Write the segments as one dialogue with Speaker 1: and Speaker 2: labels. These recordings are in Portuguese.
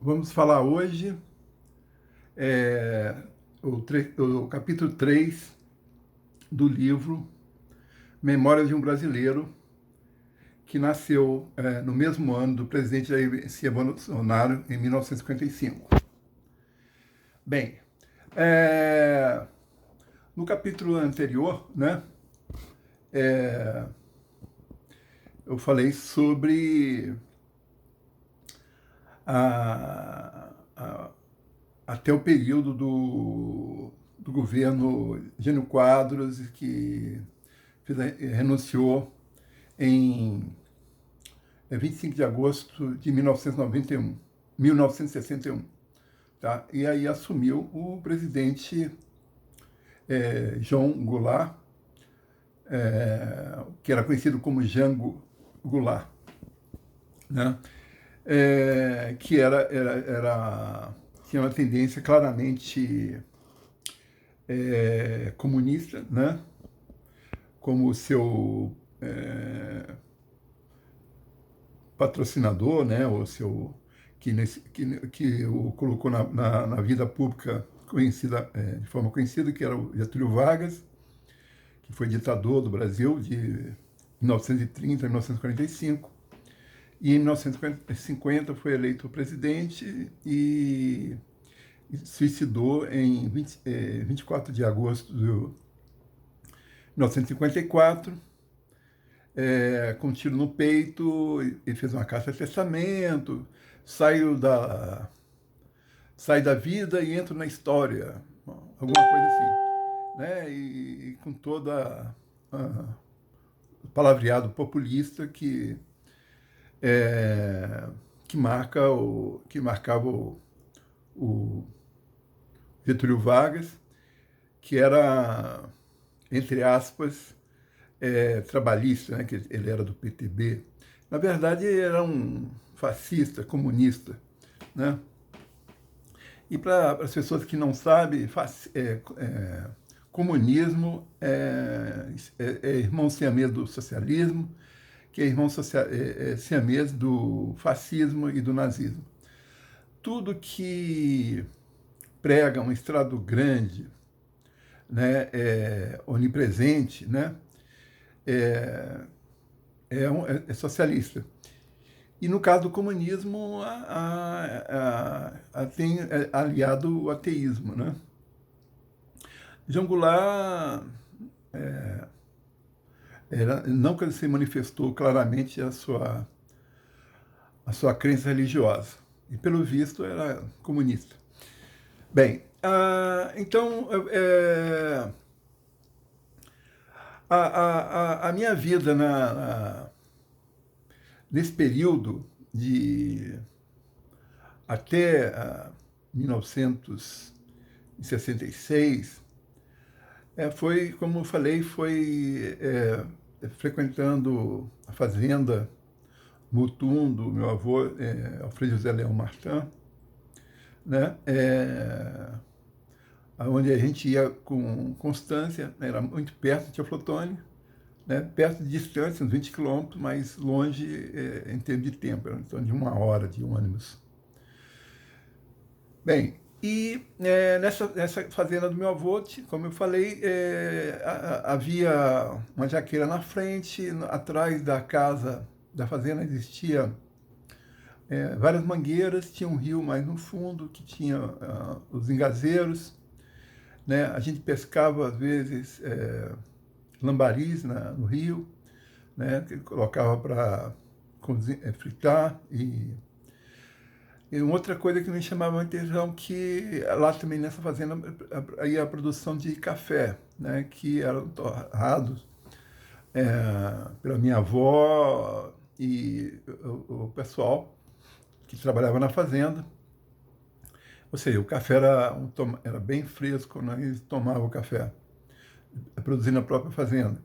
Speaker 1: Vamos falar hoje é, o capítulo 3 do livro Memórias de um Brasileiro, que nasceu no mesmo ano do presidente Jair Bolsonaro, em 1955. Bem, é, no capítulo anterior, né, é, eu falei sobre a até o período do governo Jânio Quadros, que renunciou em 25 de agosto de 1991, 1961. Tá? E aí assumiu o presidente João Goulart, que era conhecido como Jango Goulart, né? Que tinha uma tendência claramente comunista, né? Como o seu patrocinador, né? O seu que o colocou na vida pública conhecida, de forma conhecida, que era o Getúlio Vargas, que foi ditador do Brasil de 1930 a 1945. E em 1950 foi eleito presidente e suicidou em 24 de agosto de 1954, com um tiro no peito. Ele fez uma carta de testamento, sai da vida e entra na história, alguma coisa assim, né? E com toda o palavreado populista que marcava o Getúlio Vargas, que era, entre aspas, trabalhista, né, que ele era do PTB. Na verdade, ele era um fascista, comunista, né? E para as pessoas que não sabem, comunismo é irmão siamês do socialismo, que é irmão siamês do fascismo e do nazismo. Tudo que prega um Estado grande, né, onipresente, né, é, é socialista. E no caso do comunismo, tem aliado o ateísmo, né? Jean Goulart, nunca se manifestou claramente a sua crença religiosa. E, pelo visto, era comunista. Bem, então, a minha vida nesse período de até 1966, foi, como eu falei, foi frequentando a fazenda Mutum do meu avô, Alfredo José Leão Martin, né? Onde a gente ia com constância, né? Era muito perto de Teoflotone, né? Perto de distância, uns 20 quilômetros, mas longe em termos de tempo, era em torno de 1 hora de ônibus. Bem, e nessa fazenda do meu avô, como eu falei, havia uma jaqueira na frente, atrás da casa da fazenda existia várias mangueiras, tinha um rio mais no fundo, que tinha os engazeiros, né? A gente pescava, às vezes, lambaris no rio, né? Que colocava para fritar. E outra coisa que me chamava a atenção, que lá também nessa fazenda ia a produção de café, né? Que eram torrados pela minha avó e o pessoal que trabalhava na fazenda. Ou seja, o café era bem fresco, né? Eles tomavam o café, produzindo na própria fazenda.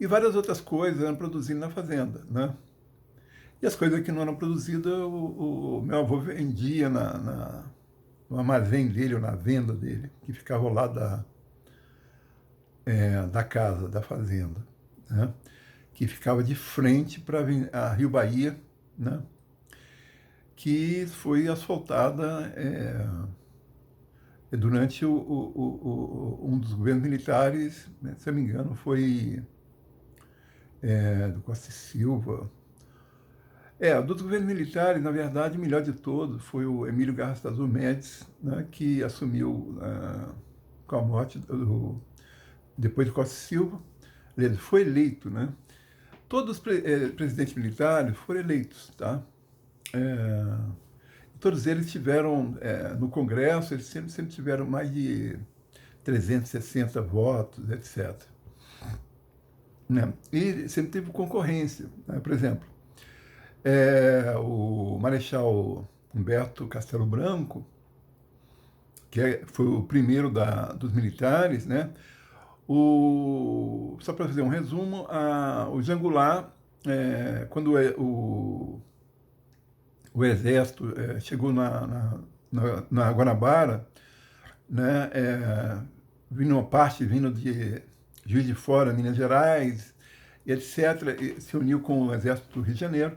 Speaker 1: E várias outras coisas eram produzidas na fazenda, né? E as coisas que não eram produzidas, o meu avô vendia no armazém dele, ou na venda dele, que ficava ao lado da casa, da fazenda, né? Que ficava de frente para a Rio Bahia, né? que foi asfaltada durante um dos governos militares, né, se eu não me engano, foi do Costa e Silva. Dos governos militares, na verdade, o melhor de todos foi o Emílio Garrastazu Médici, né, que assumiu com a morte depois de Costa e Silva. Ele foi eleito, né? Todos os presidentes militares foram eleitos, tá? Todos eles tiveram, no Congresso, eles sempre tiveram mais de 360 votos, etc. Né? E sempre teve concorrência, né? Por exemplo, o Marechal Humberto Castelo Branco, que foi o primeiro dos militares, né? Só para fazer um resumo, o Jangular, quando o exército chegou na Guanabara, né, vindo uma parte vindo de Juiz de Fora, Minas Gerais, etc., e se uniu com o exército do Rio de Janeiro.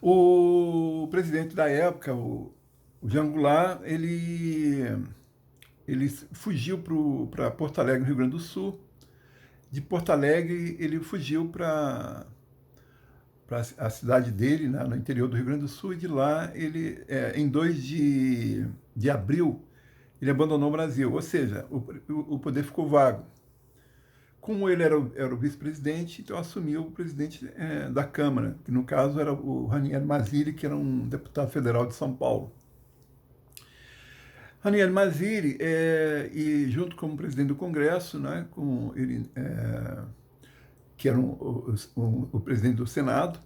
Speaker 1: O presidente da época, o Jean Goulart, ele fugiu para Porto Alegre, no Rio Grande do Sul. De Porto Alegre, ele fugiu para a cidade dele, né, no interior do Rio Grande do Sul, e de lá, ele, em 2 de abril, ele abandonou o Brasil, ou seja, o poder ficou vago. Como ele era o vice-presidente, então assumiu o presidente da Câmara, que no caso era o Ranieri Mazzilli, que era um deputado federal de São Paulo. Ranieri Mazzilli, e junto com o presidente do Congresso, né, com ele, que era o presidente do Senado,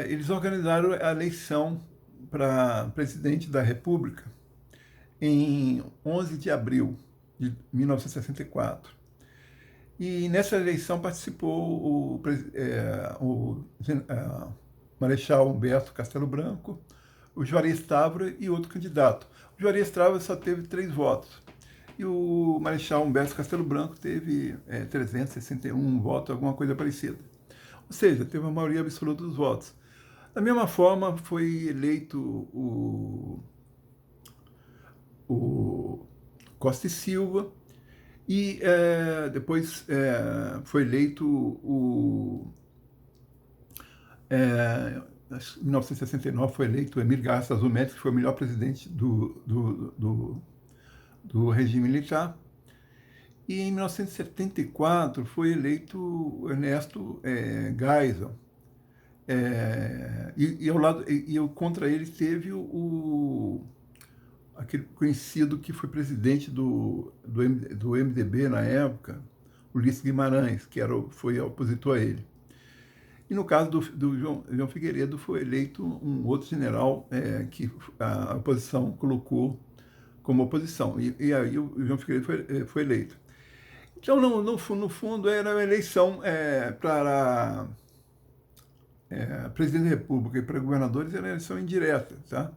Speaker 1: eles organizaram a eleição para presidente da República em 11 de abril de 1964. E nessa eleição participou o Marechal Humberto Castelo Branco, o Juarez Távora e outro candidato. O Juarez Távora só teve 3 votos. E o Marechal Humberto Castelo Branco teve 361 votos, alguma coisa parecida. Ou seja, teve a maioria absoluta dos votos. Da mesma forma, foi eleito o Costa e Silva, e depois foi eleito em 1969 foi eleito o Emílio Garrastazu Médici, que foi o melhor presidente do regime militar. E em 1974 foi eleito o Ernesto Geisel. Contra ele teve aquele conhecido que foi presidente do MDB na época, Ulisses Guimarães, que foi opositor a ele. E no caso do João Figueiredo foi eleito um outro general que a oposição colocou como oposição. E aí o João Figueiredo foi eleito. Então, no fundo, era uma eleição para presidente da República e para governadores, era uma eleição indireta, tá?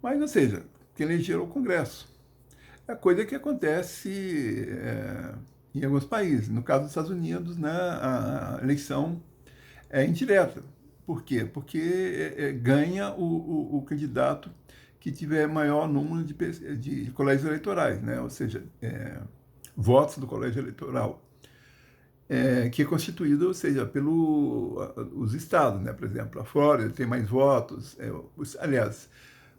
Speaker 1: Mas, ou seja, quem elegeu o Congresso. É coisa que acontece em alguns países. No caso dos Estados Unidos, né, a eleição é indireta. Por quê? Porque ganha o candidato que tiver maior número de colégios eleitorais, né? Ou seja, votos do colégio eleitoral, que é constituído, ou seja, pelos estados, né? Por exemplo, a Flórida tem mais votos. Aliás,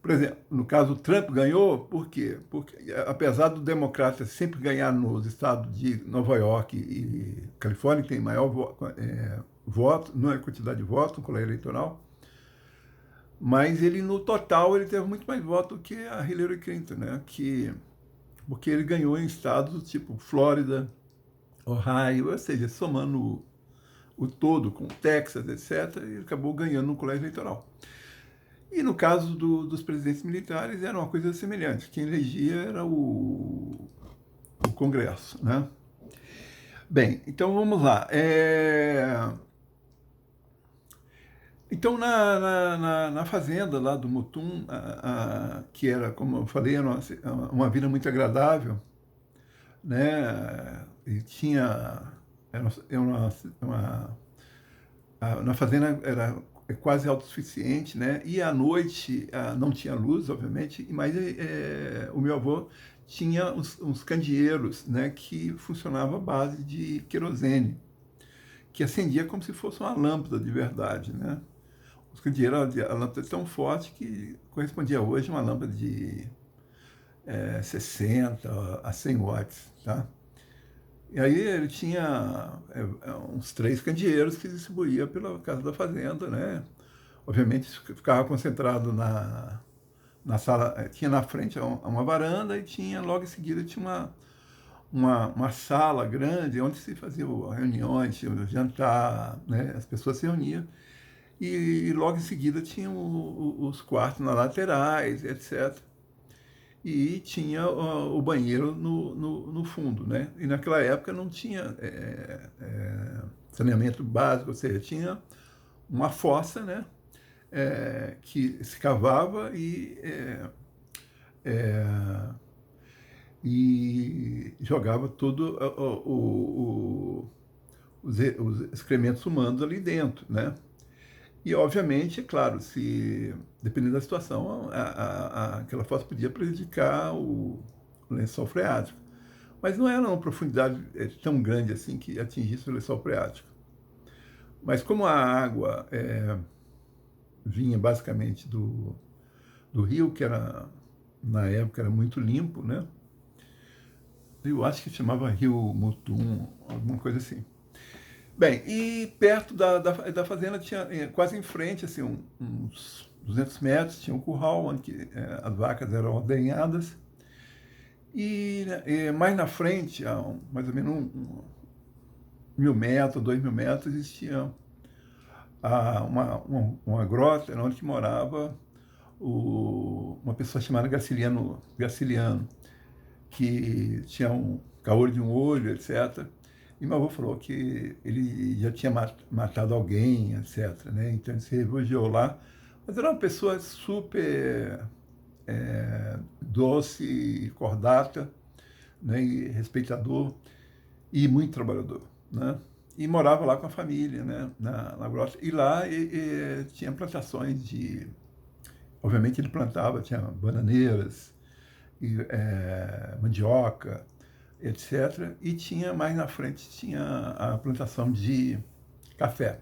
Speaker 1: por exemplo, no caso, o Trump ganhou, por quê? Porque, apesar do democrata sempre ganhar nos estados de Nova York e Califórnia, que tem maior voto, não é quantidade de votos no colégio eleitoral, mas ele, no total, ele teve muito mais votos do que a Hillary Clinton, né? Porque ele ganhou em estados tipo Flórida, Ohio, ou seja, somando o todo com Texas, etc., ele acabou ganhando no colégio eleitoral. E no caso dos presidentes militares era uma coisa semelhante. Quem elegia era o Congresso, né? Bem, então vamos lá. Então, na fazenda lá do Mutum, que era, como eu falei, era uma vida muito agradável, né? E tinha... na fazenda era quase autossuficiente, né? E à noite não tinha luz, obviamente, mas o meu avô tinha uns candeeiros, né, que funcionavam à base de querosene, que acendia como se fosse uma lâmpada de verdade, né? Os candeeiros, a lâmpada é tão forte que correspondia hoje a uma lâmpada de 60 a 100 watts, tá? E aí ele tinha uns 3 candeeiros que distribuía pela casa da fazenda, né? Obviamente ficava concentrado na sala, tinha na frente uma varanda e tinha, logo em seguida, tinha uma sala grande onde se faziam reuniões, tinha o jantar, né? As pessoas se reuniam. E logo em seguida tinham os quartos nas laterais, etc. E tinha o banheiro no fundo, né? E naquela época não tinha saneamento básico, ou seja, tinha uma fossa, né? Que se cavava e jogava todo os excrementos humanos ali dentro, né? E, obviamente, é claro, se dependendo da situação, aquela fossa podia prejudicar o lençol freático. Mas não era uma profundidade tão grande assim que atingisse o lençol freático. Mas como a água vinha basicamente do rio, que era, na época, era muito limpo, né? Eu acho que chamava Rio Mutum, alguma coisa assim. Bem, e perto da fazenda tinha, quase em frente, assim, uns 200 metros, tinha um curral onde as vacas eram ordenhadas. E mais na frente, mais ou menos 1.000 metros, 2.000 metros, existia uma grota onde que morava uma pessoa chamada Graciliano, que tinha um caolho de um olho, etc. E meu avô falou que ele já tinha matado alguém, etc. Né? Então ele se refugiou lá. Mas era uma pessoa super doce e cordata, né? E respeitador e muito trabalhador. Né? E morava lá com a família, né? na grota. E lá tinha plantações de... Obviamente ele plantava, tinha bananeiras, mandioca, etc. E tinha mais na frente tinha a plantação de café.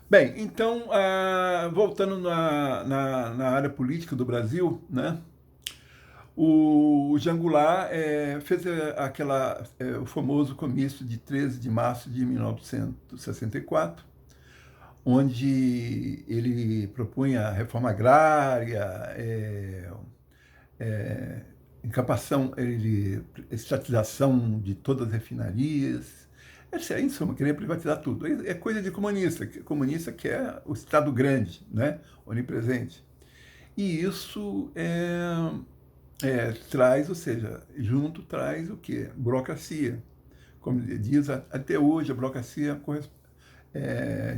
Speaker 1: Bem, então, voltando na área política do Brasil, né, o Jean Goulart fez o famoso comício de 13 de março de 1964, onde ele propunha a reforma agrária, estatização de todas as refinarias, em suma, queria privatizar tudo. É coisa de comunista. Comunista quer o Estado grande, né? Onipresente. E isso traz, ou seja, junto traz o quê? Burocracia. Como diz, até hoje a burocracia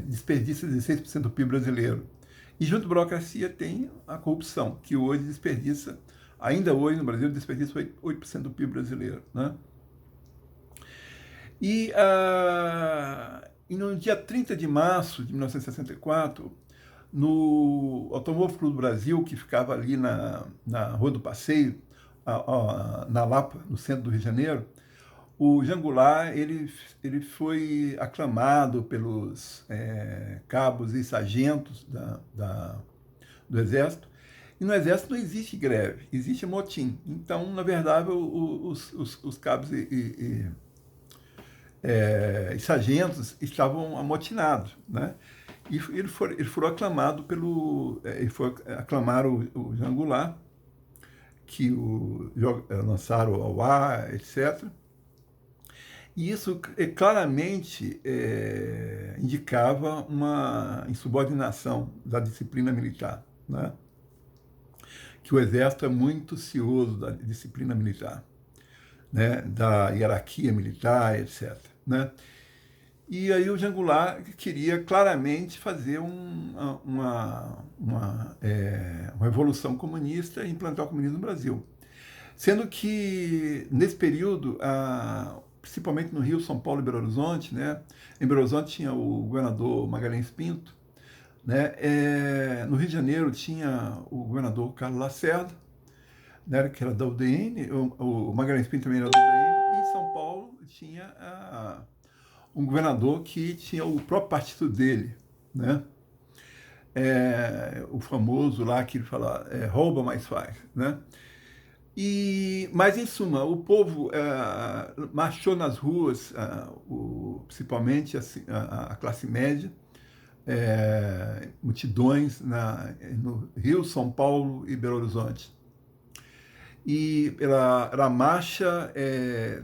Speaker 1: desperdiça 16% do PIB brasileiro. E junto à burocracia tem a corrupção, que hoje desperdiça, ainda hoje no Brasil, desperdiça 8% do PIB brasileiro. Né? E no dia 30 de março de 1964, no Automóvel Clube do Brasil, que ficava ali na Rua do Passeio, na Lapa, no centro do Rio de Janeiro, o Jean Goulart, ele foi aclamado pelos cabos e sargentos do Exército. E no Exército não existe greve, existe motim. Então, na verdade, os cabos e sargentos estavam amotinados, né? E ele foi aclamado aclamaram o Jean Goulart, que lançaram ao ar, etc. E isso claramente indicava uma insubordinação da disciplina militar, né? Que o Exército é muito cioso da disciplina militar, né? Da hierarquia militar, etc. Né? E aí o Jean Goulart queria claramente fazer uma revolução comunista e implantar o comunismo no Brasil. Sendo que, nesse período, principalmente no Rio, São Paulo e Belo Horizonte, né? Em Belo Horizonte tinha o governador Magalhães Pinto, né? No Rio de Janeiro tinha o governador Carlos Lacerda, né, que era da UDN, o Magalhães Pinto também era da UDN, e em São Paulo tinha um governador que tinha o próprio partido dele, né? O famoso lá que ele fala, rouba mais faz, né? Mas, em suma, o povo marchou nas ruas, principalmente assim, a classe média, multidões no Rio, São Paulo e Belo Horizonte. E era a marcha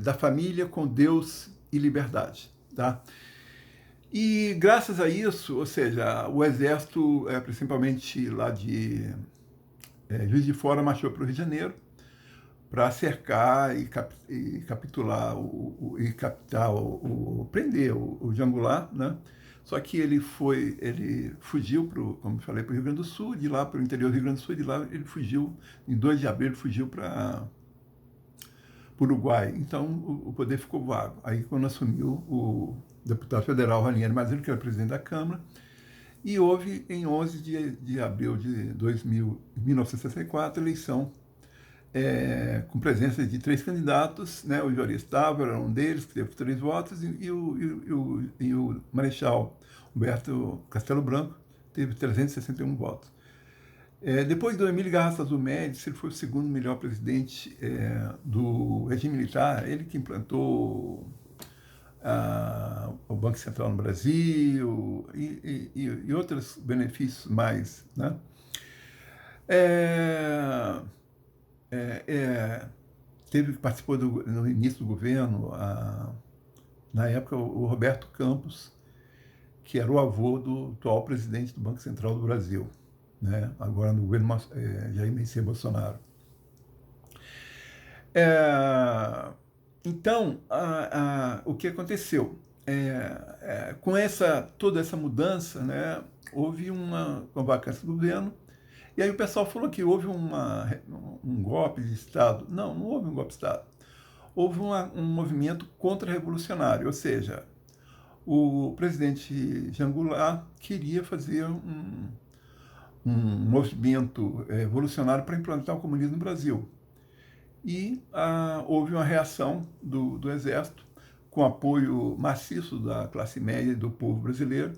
Speaker 1: da família com Deus e liberdade. Tá? E graças a isso, ou seja, o exército, principalmente lá de Juiz de Fora, marchou para o Rio de Janeiro, para cercar e capitular e captar prender o Jango Goulart, né? Só que ele fugiu como eu falei, para o Rio Grande do Sul, de lá para o interior do Rio Grande do Sul, de lá ele fugiu, em 2 de abril ele fugiu para o Uruguai. Então o poder ficou vago. Aí quando assumiu o deputado federal Ranieri Mazzilli, que era presidente da Câmara, e houve em 11 de abril de 1964 eleição com presença de 3 candidatos, né? O Juarez Távora era um deles, que teve 3 votos, e o Marechal Humberto Castelo Branco teve 361 votos. Depois do Emílio Garrastazu Médici, ele foi o segundo melhor presidente do regime militar, ele que implantou o Banco Central no Brasil e outros benefícios mais, né? Participou no início do governo, na época, o Roberto Campos, que era o avô do atual presidente do Banco Central do Brasil, né? Agora no governo Jair Messias Bolsonaro. Então, o que aconteceu? Com toda essa mudança, né, houve uma vacância do governo. E aí o pessoal falou que houve um golpe de Estado. Não, não houve um golpe de Estado. Houve um movimento contra-revolucionário, ou seja, o presidente Jango Goulart queria fazer um movimento revolucionário para implantar o comunismo no Brasil. E houve uma reação do Exército, com apoio maciço da classe média e do povo brasileiro,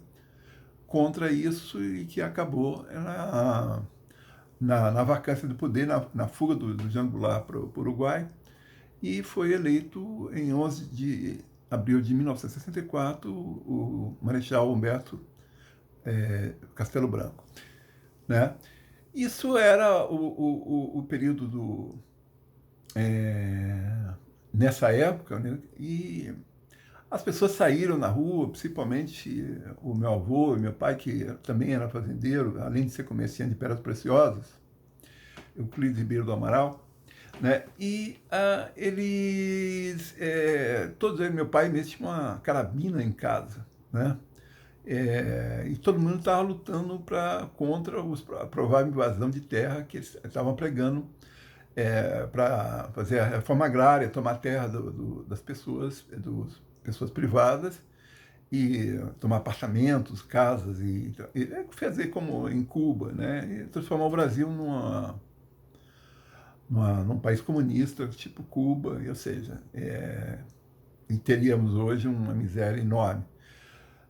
Speaker 1: contra isso, e que acabou na vacância do poder, na fuga do Jango Goulart para o Uruguai, e foi eleito em 11 de abril de 1964 o Marechal Humberto Castelo Branco, né? Isso era o período nessa época, né? E as pessoas saíram na rua, principalmente o meu avô e meu pai, que também era fazendeiro, além de ser comerciante de pedras preciosas, Euclides Ribeiro do Amaral, né? E todos eles, meu pai mesmo tinha uma carabina em casa, né? E todo mundo estava lutando contra a provável invasão de terra que eles estavam pregando para fazer a reforma agrária, tomar terra das pessoas privadas e tomar apartamentos, casas e fazer como em Cuba, né? E transformar o Brasil num país comunista tipo Cuba, ou seja, e teríamos hoje uma miséria enorme.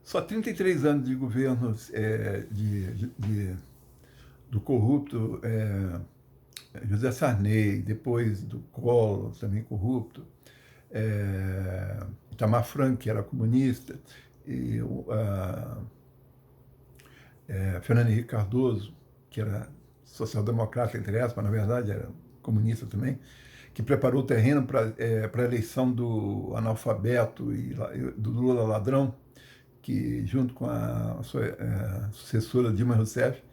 Speaker 1: Só 33 anos de governos do corrupto José Sarney, depois do Collor, também corrupto, Itamar Franco, que era comunista, e Fernando Henrique Cardoso, que era social-democrata, entre aspas, mas na verdade era comunista também, que preparou o terreno para a eleição do analfabeto e do Lula ladrão, que junto com a sua sucessora Dilma Rousseff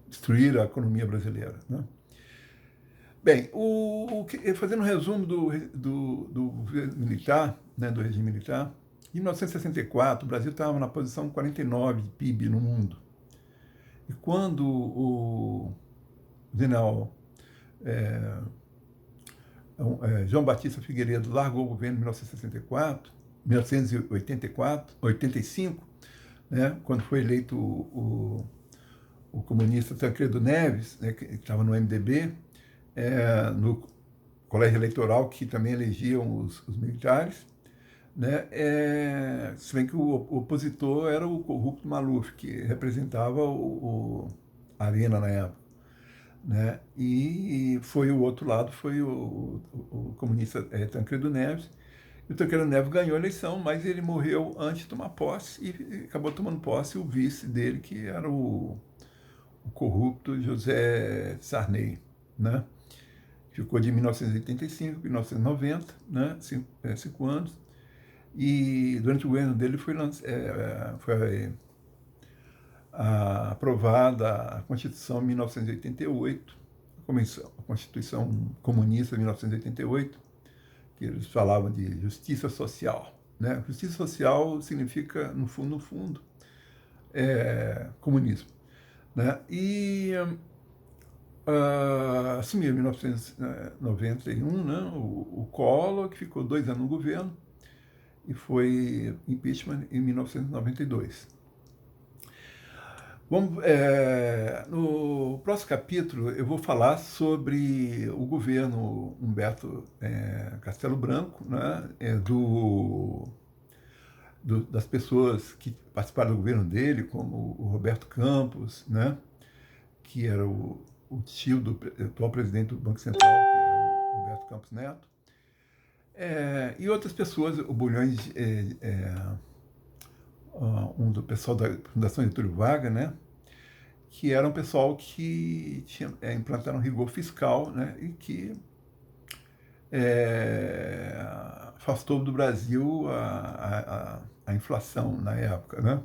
Speaker 1: destruíram a economia brasileira, né? Bem, fazendo um resumo do governo militar, né, do regime militar, em 1964 o Brasil estava na posição 49 de PIB no mundo. E quando o general João Batista Figueiredo largou o governo em 1964, 1984, 85, né, quando foi eleito o comunista Tancredo Neves, né, que estava no MDB, no colégio eleitoral, que também elegiam os militares, né, se bem que o opositor era o corrupto Maluf, que representava a Arena na época, né, e foi o outro lado, foi o comunista Tancredo Neves. E o Tancredo Neves ganhou a eleição, mas ele morreu antes de tomar posse e acabou tomando posse o vice dele, que era o corrupto José Sarney, né? Ficou de 1985 a 1990, né? 5 anos. E durante o governo dele foi aprovada a Constituição de 1988, a Constituição Comunista de 1988, que eles falavam de justiça social, né? Justiça social significa, no fundo, comunismo, né? E assumiu em 1991, né, o Collor, que ficou 2 anos no governo, e foi impeachment em 1992. No próximo capítulo eu vou falar sobre o governo Humberto Castelo Branco, né, das pessoas que participaram do governo dele, como o Roberto Campos, né, que era o tio do atual presidente do Banco Central, que é o Roberto Campos Neto, e outras pessoas, o Bulhões, do pessoal da Fundação Getúlio Vargas, né, que era um pessoal que implantaram rigor fiscal, né, e que afastou do Brasil a inflação na época, né?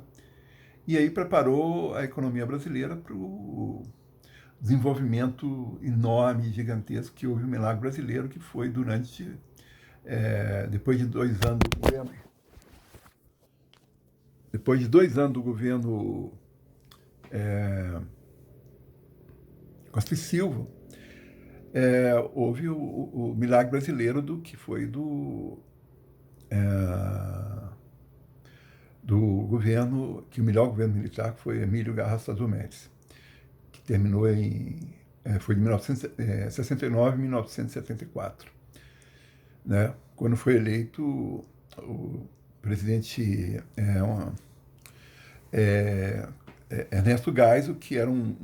Speaker 1: E aí preparou a economia brasileira para o desenvolvimento enorme e gigantesco que houve o milagre brasileiro, que foi depois de 2 anos do governo. Depois de 2 anos do governo Costa e Silva, houve o milagre brasileiro que foi do governo, que o melhor governo militar foi Emílio Garrastazu Médici, que terminou foi de 1969 a 1974, né, quando foi eleito o presidente Ernesto Geisel, que era um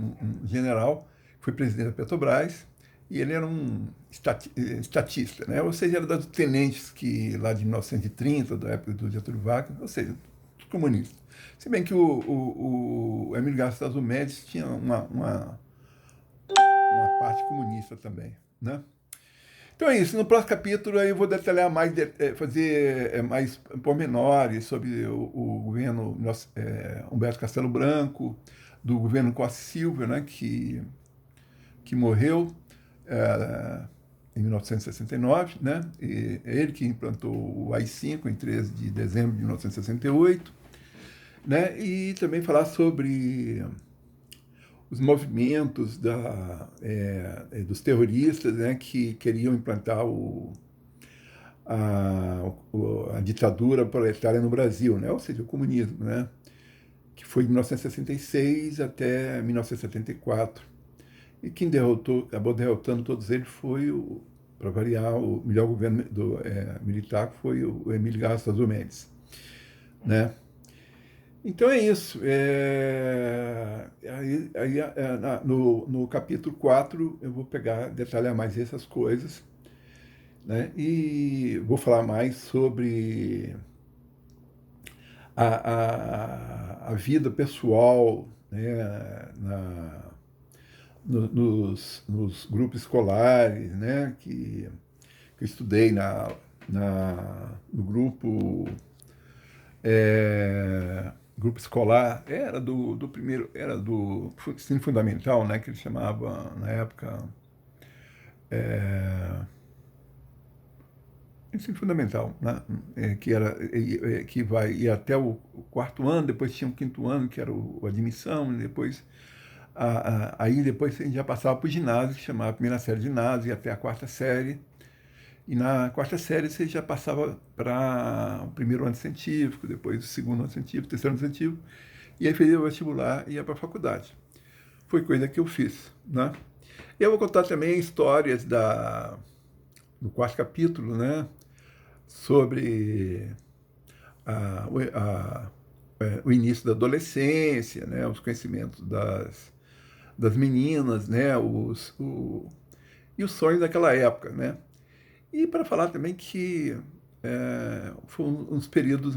Speaker 1: general, foi presidente da Petrobras, e ele era um estatista, né? Ou seja, era dos tenentes que lá de 1930, da época do Getúlio Vargas, ou seja, comunista. Se bem que o Emílio Garrastazu Médici tinha uma parte comunista também, né? Então é isso. No próximo capítulo eu vou detalhar mais, fazer mais pormenores sobre o governo Humberto Castelo Branco, do governo Costa e Silva, né, que morreu em 1969, né? E é ele que implantou o AI-5 em 13 de dezembro de 1968, né? E também falar sobre os movimentos dos terroristas, né, que queriam implantar a ditadura proletária no Brasil, né, ou seja, o comunismo, né, que foi de 1966 até 1974. E quem acabou derrotando todos eles foi, para variar, o melhor governo militar, que foi o Emílio Garrastazu Médici, né? Então é isso. No capítulo 4 eu vou detalhar mais essas coisas, né? E vou falar mais sobre a vida pessoal, né, nos grupos escolares, né, que eu estudei no grupo grupo escolar, era do primeiro, era do ensino fundamental, né, que ele chamava na época ensino fundamental, né, que ia até o 4º ano, depois tinha o 5º ano, que era a admissão, e depois aí depois a gente já passava para o ginásio, que chamava a primeira série de ginásio, e até a 4ª série, E na quarta série você já passava para o primeiro ano científico, depois o segundo ano científico, terceiro ano científico, e aí fazia o vestibular e ia para a faculdade. Foi coisa que eu fiz, né? Eu vou contar também histórias do quarto capítulo, né? Sobre o início da adolescência, né? Os conhecimentos das meninas, né? E os sonhos daquela época, né? E para falar também que foi um dos períodos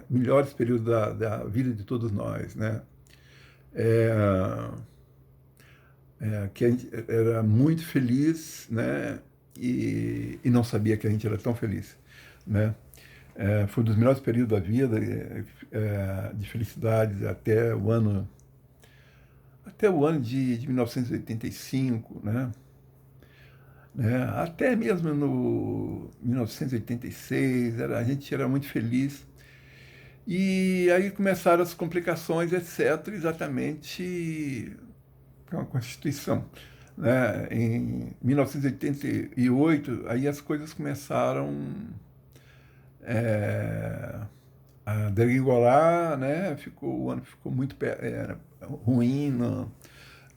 Speaker 1: melhores períodos da vida de todos nós, né? É, que a gente era muito feliz, né? E não sabia que a gente era tão feliz, né? Foi um dos melhores períodos da vida, de felicidade até o ano de 1985, né? Até mesmo no 1986, a gente era muito feliz. E aí começaram as complicações, etc., exatamente com a Constituição. Né? Em 1988, aí as coisas começaram é, a degringolar, né? O ano ficou muito ruim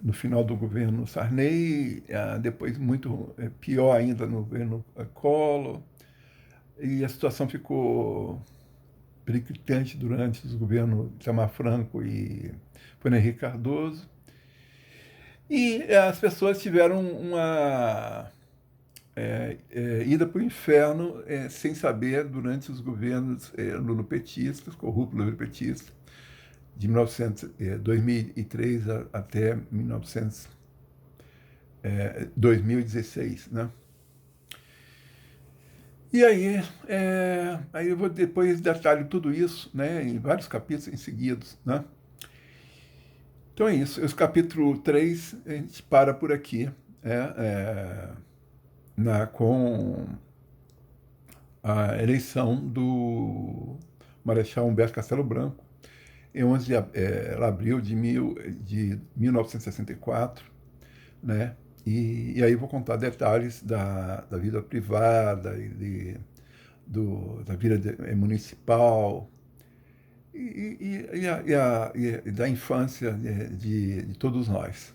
Speaker 1: no final do governo Sarney, depois muito pior ainda no governo Collor, e a situação ficou periclitante durante os governos Itamar Franco e Fernando Henrique Cardoso. E as pessoas tiveram uma ida para o inferno sem saber durante os governos lulopetistas, corruptos lulopetistas, de 2003 até 2016, né? E aí eu vou depois detalho tudo isso, né, em vários capítulos em seguidos, né? Então é isso. Esse capítulo 3 a gente para por aqui, com a eleição do Marechal Humberto Castelo Branco em 11 de abril de 1964, né? E aí vou contar detalhes da vida privada da vida municipal e da infância de todos nós.